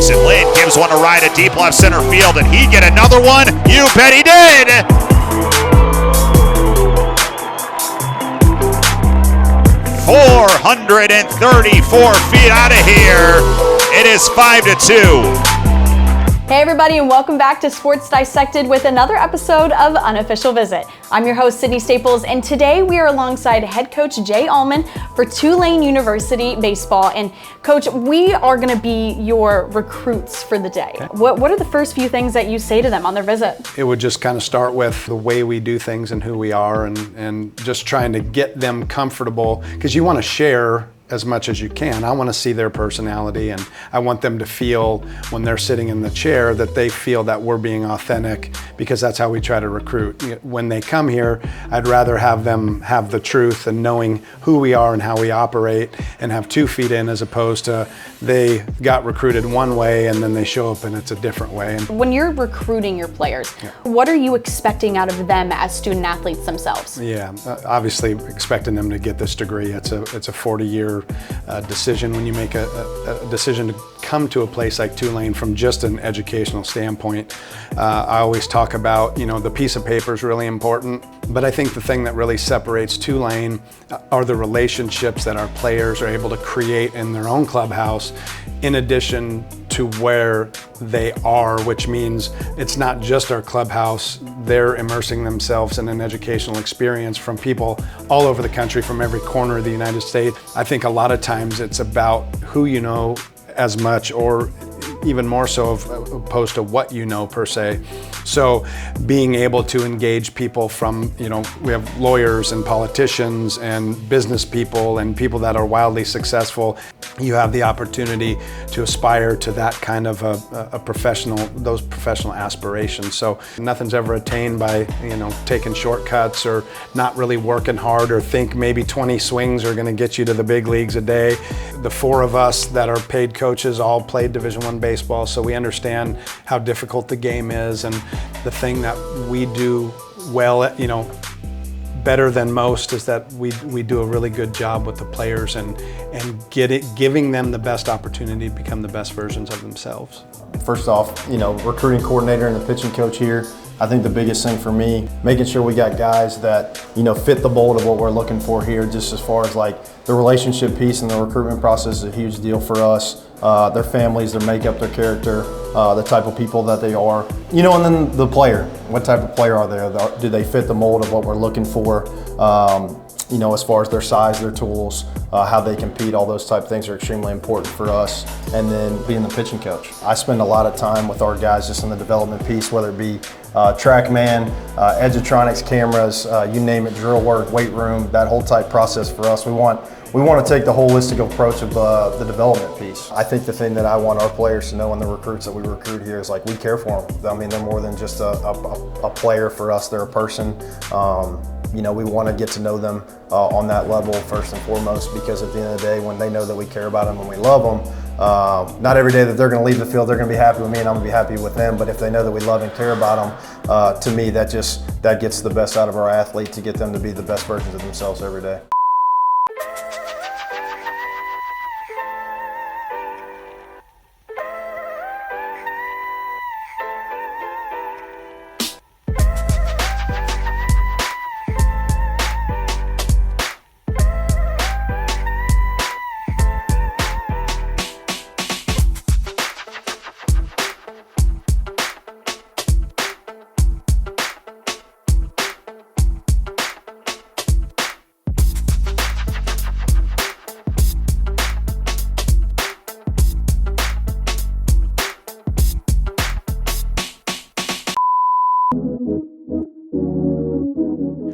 Mason Lynn gives one to right at deep left center field, and he'd get another one. You bet he did. 434 feet out of here. It is 5-2. Hey everybody, and welcome back to Sports Dissected with another episode of Unofficial Visit. I'm your host, Sydney Staples, and today we are alongside head coach Jay Allman for Tulane University baseball. And coach, we are going to be your recruits for the day. Okay. What are the first few things that you say to them on their visit? It would just kind of start with the way we do things and who we are, and just trying to get them comfortable, because you want to share as much as you can. I want to see their personality, and I want them to feel when they're sitting in the chair that they feel that we're being authentic, because that's how we try to recruit. When they come here, I'd rather have them have the truth and knowing who we are and how we operate and have 2 feet in, as opposed to they got recruited one way and then they show up and it's a different way. When you're recruiting your players, what are you expecting out of them as student athletes themselves? Yeah, obviously expecting them to get this degree. It's a 40-year decision when you make a decision to come to a place like Tulane from just an educational standpoint. I always talk about, the piece of paper is really important, but I think the thing that really separates Tulane are the relationships that our players are able to create in their own clubhouse, in addition to where they are, which means it's not just our clubhouse. They're immersing themselves in an educational experience from people all over the country, from every corner of the United States. I think a lot of times it's about who you know as much, or even more so opposed to what you know per se. So being able to engage people from, we have lawyers and politicians and business people and people that are wildly successful. You have the opportunity to aspire to that kind of those professional aspirations. So nothing's ever attained by, taking shortcuts or not really working hard, or think maybe 20 swings are gonna get you to the big leagues a day. The 4 of us that are paid coaches all played Division I baseball, so we understand how difficult the game is, and the thing that we do well at, better than most, is that we do a really good job with the players and giving them the best opportunity to become the best versions of themselves. First off, recruiting coordinator and the pitching coach here, I think the biggest thing for me, making sure we got guys that, fit the mold of what we're looking for here, just as far as like the relationship piece and the recruitment process is a huge deal for us. Their families, their makeup, their character, the type of people that they are, and then the player. What type of player are they? Do they fit the mold of what we're looking for? As far as their size, their tools, how they compete, all those type of things are extremely important for us. And then being the pitching coach. I spend a lot of time with our guys just in the development piece, whether it be TrackMan, Edgertronics, cameras, you name it, drill work, weight room, that whole type process for us. We want to take the holistic approach of the development piece. I think the thing that I want our players to know, and the recruits that we recruit here, is like we care for them. I mean, they're more than just a player for us. They're a person. We want to get to know them on that level first and foremost, because at the end of the day, when they know that we care about them and we love them, not every day that they're going to leave the field, they're going to be happy with me and I'm going to be happy with them. But if they know that we love and care about them, to me, that gets the best out of our athlete, to get them to be the best versions of themselves every day.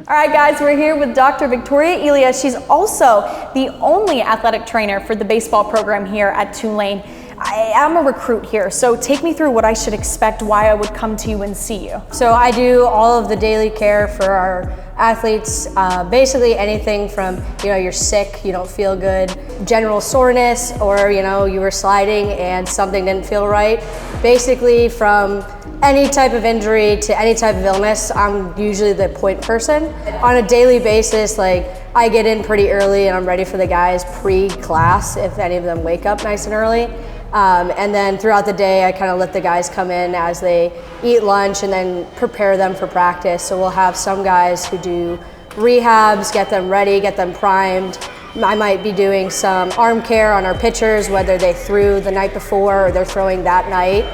All right, guys, we're here with Dr. Victoria Elia. She's also the only athletic trainer for the baseball program here at Tulane. I am a recruit here, so take me through what I should expect, why I would come to you and see you. So I do all of the daily care for our athletes, basically anything from, you're sick, you don't feel good, general soreness, or, you were sliding and something didn't feel right. Basically from any type of injury to any type of illness, I'm usually the point person. On a daily basis, I get in pretty early and I'm ready for the guys pre-class if any of them wake up nice and early. And then throughout the day, I kind of let the guys come in as they eat lunch and then prepare them for practice. So we'll have some guys who do rehabs, get them ready, get them primed. I might be doing some arm care on our pitchers, whether they threw the night before or they're throwing that night.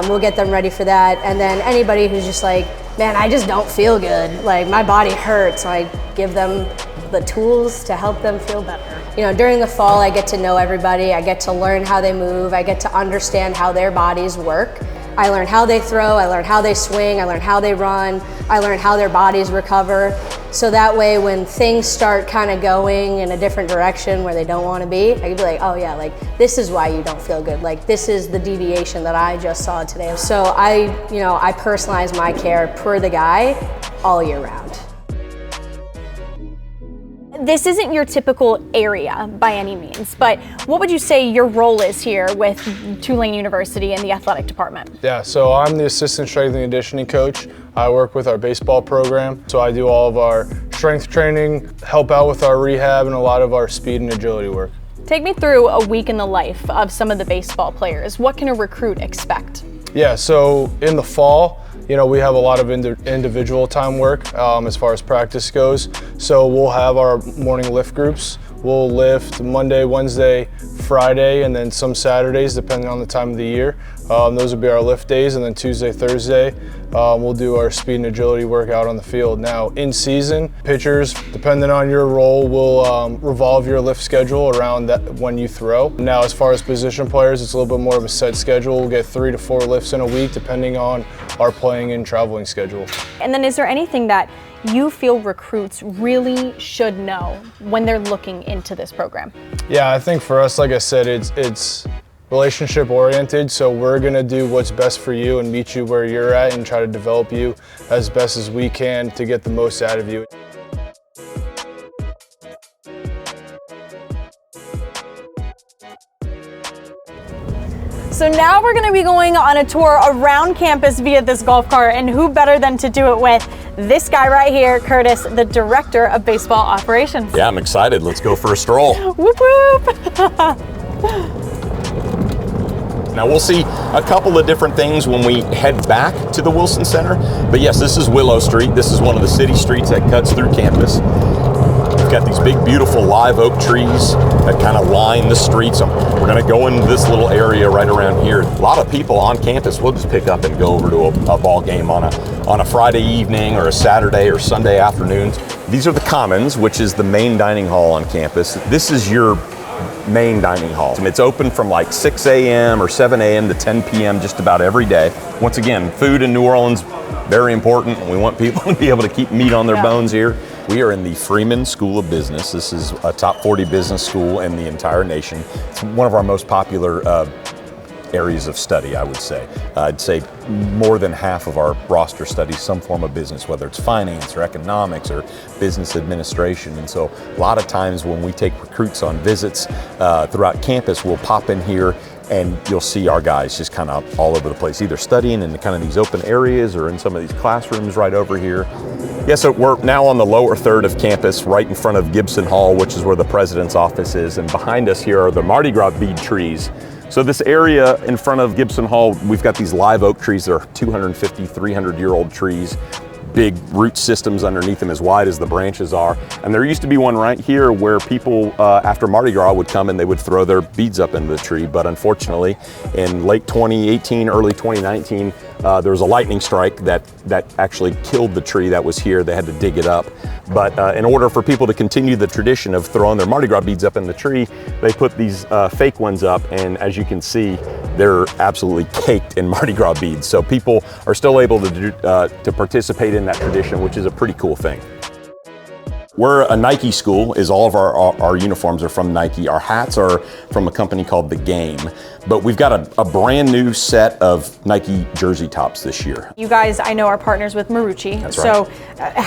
We'll get them ready for that. And then anybody who's just like, man, I just don't feel good. Like, my body hurts. So I give them the tools to help them feel better. You know, during the fall, I get to know everybody. I get to learn how they move. I get to understand how their bodies work. I learn how they throw, I learn how they swing, I learn how they run, I learn how their bodies recover. So that way when things start kind of going in a different direction where they don't want to be, I can be like, oh yeah, like this is why you don't feel good. Like this is the deviation that I just saw today. So I personalize my care per the guy all year round. This isn't your typical area by any means, but what would you say your role is here with Tulane University and the athletic department? Yeah, so I'm the assistant strength and conditioning coach. I work with our baseball program, so I do all of our strength training, help out with our rehab, and a lot of our speed and agility work. Take me through a week in the life of some of the baseball players. What can a recruit expect? Yeah, so in the fall, we have a lot of individual time work as far as practice goes. So we'll have our morning lift groups. We'll lift Monday, Wednesday, Friday, and then some Saturdays, depending on the time of the year. Those will be our lift days, and then Tuesday, Thursday, we'll do our speed and agility work out on the field. Now, in season, pitchers, depending on your role, will revolve your lift schedule around that when you throw. Now, as far as position players, it's a little bit more of a set schedule. We'll get 3 to 4 lifts in a week, depending on our playing and traveling schedule. And then is there anything that you feel recruits really should know when they're looking into this program? Yeah, I think for us, like I said, it's relationship oriented, so we're gonna do what's best for you and meet you where you're at and try to develop you as best as we can to get the most out of you. So now we're going to be going on a tour around campus via this golf cart, and who better than to do it with this guy right here, Curtis, the Director of Baseball Operations. Yeah, I'm excited. Let's go for a stroll. Whoop whoop! Now we'll see a couple of different things when we head back to the Wilson Center. But yes, this is Willow Street. This is one of the city streets that cuts through campus. We've got these big, beautiful live oak trees that kind of line the streets. We're going to go in this little area right around here. A lot of people on campus will just pick up and go over to a ball game on a Friday evening or a Saturday or Sunday afternoons. These are the Commons, which is the main dining hall on campus. This is your main dining hall. It's open from like 6 a.m. or 7 a.m. to 10 p.m. just about every day. Once again, food in New Orleans, very important. We want people to be able to keep meat on their bones here. We are in the Freeman School of Business. This is a top 40 business school in the entire nation. It's one of our most popular areas of study, I would say. I'd say more than half of our roster studies some form of business, whether it's finance or economics or business administration. And so a lot of times when we take recruits on visits throughout campus, we'll pop in here and you'll see our guys just kind of all over the place, either studying in kind of these open areas or in some of these classrooms right over here. Yeah, so we're now on the lower third of campus, right in front of Gibson Hall, which is where the president's office is. And behind us here are the Mardi Gras bead trees. So this area in front of Gibson Hall, we've got these live oak trees. They're 250, 300-year-old trees. Big root systems underneath them as wide as the branches are. And there used to be one right here where people after Mardi Gras would come and they would throw their beads up into the tree. But unfortunately, in late 2018, early 2019, there was a lightning strike that actually killed the tree that was here. They had to dig it up. But in order for people to continue the tradition of throwing their Mardi Gras beads up in the tree, they put these fake ones up. And as you can see, they're absolutely caked in Mardi Gras beads. So people are still able to participate in that tradition, which is a pretty cool thing. We're a Nike school, is all of our uniforms are from Nike. Our hats are from a company called The Game, but we've got a brand new set of Nike jersey tops this year. You guys, I know, are partners with Marucci. That's right.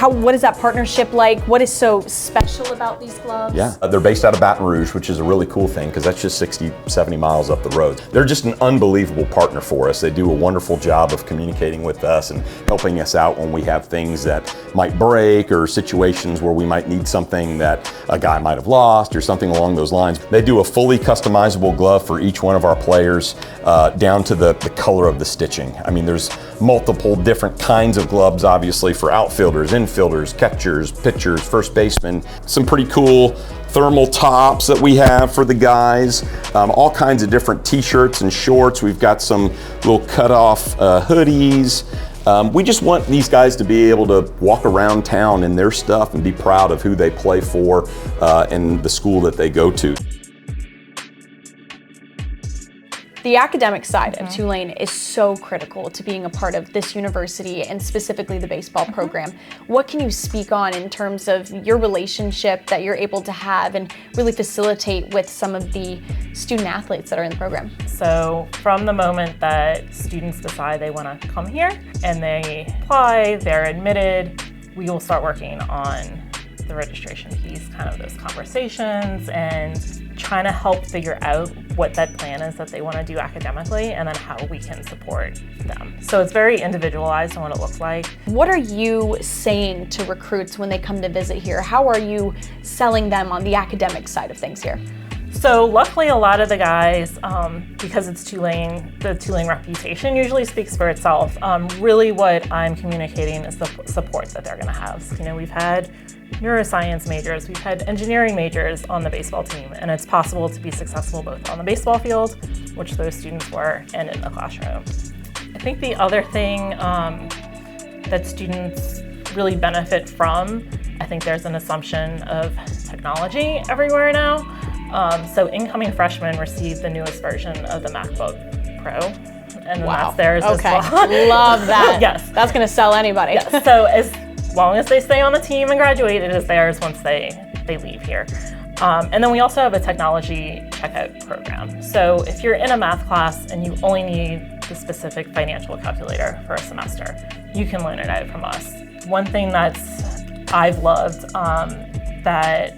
So what is that partnership like? What is so special about these gloves? Yeah, they're based out of Baton Rouge, which is a really cool thing because that's just 60, 70 miles up the road. They're just an unbelievable partner for us. They do a wonderful job of communicating with us and helping us out when we have things that might break or situations where we might might need something that a guy might have lost or something along those lines. They do a fully customizable glove for each one of our players, down to the color of the stitching. I mean, there's multiple different kinds of gloves, obviously, for outfielders, infielders, catchers, pitchers, first basemen. Some pretty cool thermal tops that we have for the guys, all kinds of different t-shirts and shorts. We've got some little cut-off hoodies. We just want these guys to be able to walk around town in their stuff and be proud of who they play for and the school that they go to. The academic side of Tulane is so critical to being a part of this university and specifically the baseball program. What can you speak on in terms of your relationship that you're able to have and really facilitate with some of the student athletes that are in the program? So from the moment that students decide they want to come here and they apply, they're admitted, we will start working on the registration piece, kind of those conversations and trying to help figure out what that plan is that they want to do academically and then how we can support them. So it's very individualized on what it looks like. What are you saying to recruits when they come to visit here? How are you selling them on the academic side of things here? So luckily a lot of the guys, because it's Tulane, the Tulane reputation usually speaks for itself. Really what I'm communicating is the support that they're gonna have. You know, we've had neuroscience majors, we've had engineering majors on the baseball team, and it's possible to be successful both on the baseball field, which those students were, and in the classroom. I think the other thing that students really benefit from, I think there's an assumption of technology everywhere now. So incoming freshmen receive the newest version of the MacBook Pro, and then that's theirs as well. Love that. Yes. That's gonna sell anybody. Yes. So as long as they stay on the team and graduate, it is theirs once they leave here. And then we also have a technology checkout program. So if you're in a math class and you only need the specific financial calculator for a semester, you can loan it out from us. One thing I've loved that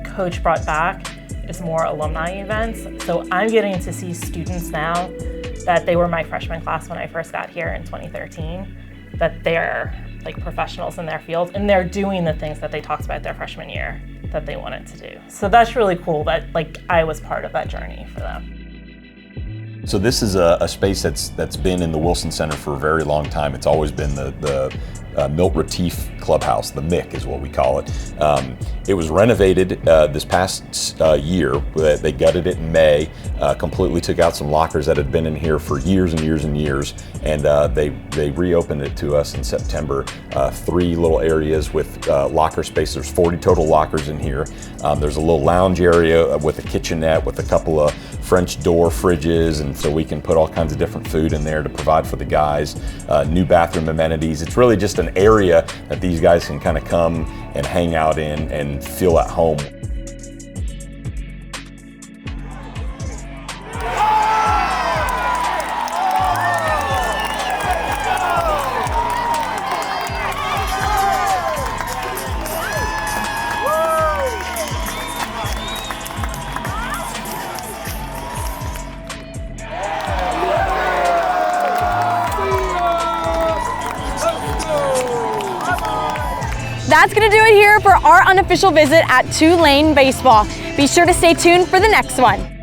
Coach brought back is more alumni events. So I'm getting to see students now that they were my freshman class when I first got here in 2013, that they're like professionals in their field and they're doing the things that they talked about their freshman year that they wanted to do. So that's really cool that like I was part of that journey for them. So this is a space that's been in the Wilson Center for a very long time. It's always been the Milt Retief Clubhouse, the MIC is what we call it. It was renovated this past year. They gutted it in May, completely took out some lockers that had been in here for years and years and years, and they reopened it to us in September. 3 little areas with locker space. There's 40 total lockers in here. There's a little lounge area with a kitchenette with a couple of French door fridges, and so we can put all kinds of different food in there to provide for the guys. New bathroom amenities. It's really just an area that these guys can kind of come and hang out in and feel at home. That's going to do it here for our unofficial visit at Tulane Baseball. Be sure to stay tuned for the next one.